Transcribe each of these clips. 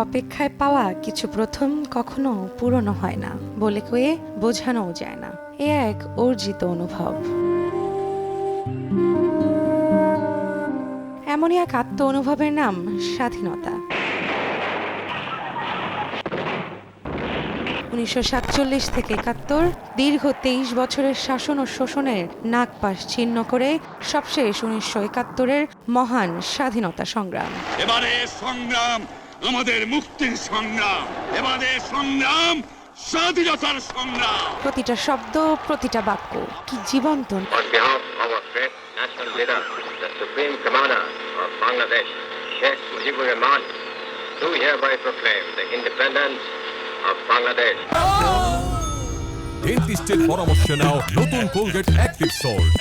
অপেক্ষায় পাওয়া কিছু প্রথম কখনো পূরণ হয় না বলে কয়ে বোঝানোও যায় না। এ এক অর্জিত অনুভব। এমনই এক আত্ম অনুভবের নাম স্বাধীনতা। ১৯৪৭ থেকে ৭১ দীর্ঘ ২৩ বছরের শাসন ও শোষণের নাগপাশ ছিন্ন করে সবশেষ ১৯৭১-এর মহান স্বাধীনতা সংগ্রাম। এবারে সংগ্রাম আমাদের মুক্তির সংগ্রাম, এবারে সংগ্রাম স্বাধীনতার সংগ্রাম। প্রতিটা শব্দ, প্রতিটা বাক্য কি জীবন্ত। On behalf of our great national leader, the Supreme Commander of Bangladesh, Sheikh Mujibur Rahman, do hereby proclaim the independence of Bangladesh. ডেন্টিস্টের পরামর্শ নাও নতুন কোলগেট অ্যাক্টিভ সল্ট।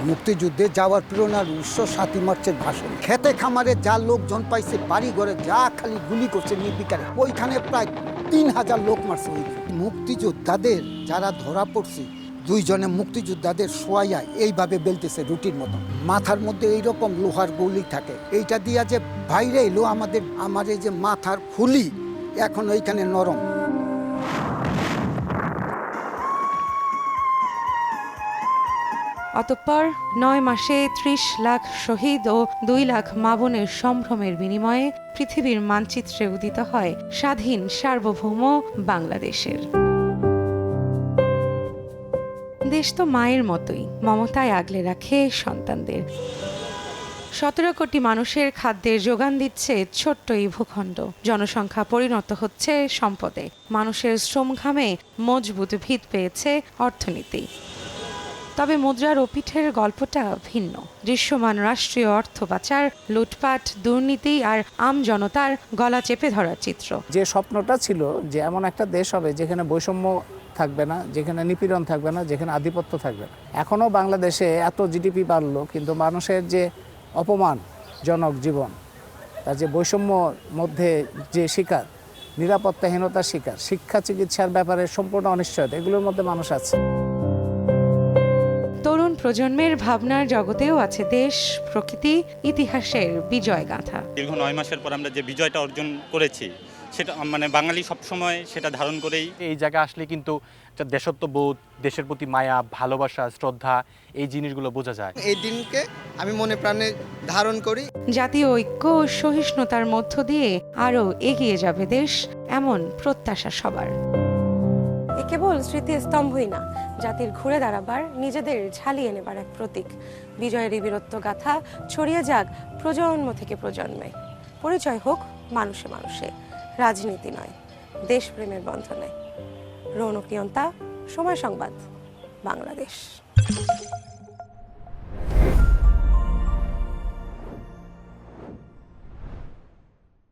মুক্তিযুদ্ধে যাওয়ার প্রেরণার উৎস ৭ই মার্চের ভাষণ। খেতে খামারে যা লোকজন পাইছে, বাড়ি ঘরে যা খালি গুলি করছে নির্বিকারে, ওইখানে প্রায় ৩,০০০ লোক মারছে। ওই মুক্তিযোদ্ধাদের যারা ধরা পড়ছে, ২ জনে মুক্তিযোদ্ধাদের শোয়াইয়া এইভাবে বেলতেছে রুটির মতো। মাথার মধ্যে এইরকম লোহার গুলি থাকে, এইটা দিয়া যে বাইরে এলো আমার এই যে মাথার খুলি এখন ওইখানে নরম। অতঃপর ৯ মাসে ৩০ লাখ শহীদ ও ২ লাখ মা-বোনের সম্ভ্রমের বিনিময়ে পৃথিবীর মানচিত্রে উদিত হয় স্বাধীন সার্বভৌম বাংলাদেশের। দেশ তো মায়ের মতোই মমতায় আগলে রাখে সন্তানদের। ১৭ কোটি মানুষের খাদ্যের যোগান দিচ্ছে ছোট্ট এই ভূখণ্ড। জনসংখ্যা পরিণত হচ্ছে সম্পদে। মানুষের শ্রমঘামে মজবুত ভিত পেয়েছে অর্থনীতি। তবে মুদ্রার ওপিঠের গল্পটা ভিন্ন। দৃশ্যমান রাষ্ট্রীয় অর্থ পাচার, লুটপাট, দুর্নীতি আর আম জনতার গলা চেপে ধরার চিত্র। যে স্বপ্নটা ছিল যে এমন একটা দেশ হবে যেখানে বৈষম্য থাকবে না, যেখানে নিপীড়ন থাকবে না, যেখানে আধিপত্য থাকবে না। এখনও বাংলাদেশে এত জিডিপি বাড়লো, কিন্তু মানুষের যে অপমানজনক জীবন, তার যে বৈষম্য মধ্যে যে শিকার, নিরাপত্তাহীনতার শিকার, শিক্ষা চিকিৎসার ব্যাপারে সম্পূর্ণ অনিশ্চয়তা, এগুলোর মধ্যে মানুষ আছে। তরুণ প্রজন্মের ভাবনার জগতেও আছে দেশ, প্রকৃতি, ইতিহাসের বিজয় গাথা। দীর্ঘ ৯ মাসের পর আমরা যে বিজয়টা অর্জন করেছি, সেটা মানে বাঙালি সবসময় সেটা ধারণ করেই এই জায়গায় আসলে কিন্তু একটা দেশত্ববোধ, দেশের প্রতি মায়া, ভালোবাসা, শ্রদ্ধা, এই জিনিসগুলো বোঝা যায়। এই দিনকে আমি মনে প্রাণে ধারণ করি। জাতীয় ঐক্য ও সহিষ্ণুতার মধ্য দিয়ে আরও এগিয়ে যাবে দেশ, এমন প্রত্যাশা সবার। এ কেবল স্মৃতিস্তম্ভই না, জাতির ঘুরে দাঁড়াবার, নিজেদের ঝালিয়ে নেবার এক প্রতীক। বিজয়ের এই বীরত্ব গাথা ছড়িয়ে যাক প্রজন্ম থেকে প্রজন্মে। পরিচয় হোক মানুষে মানুষে, রাজনীতি নয়, দেশপ্রেমের বন্ধনে। রৌনক নিয়ন্তা, সময় সংবাদ, বাংলাদেশ।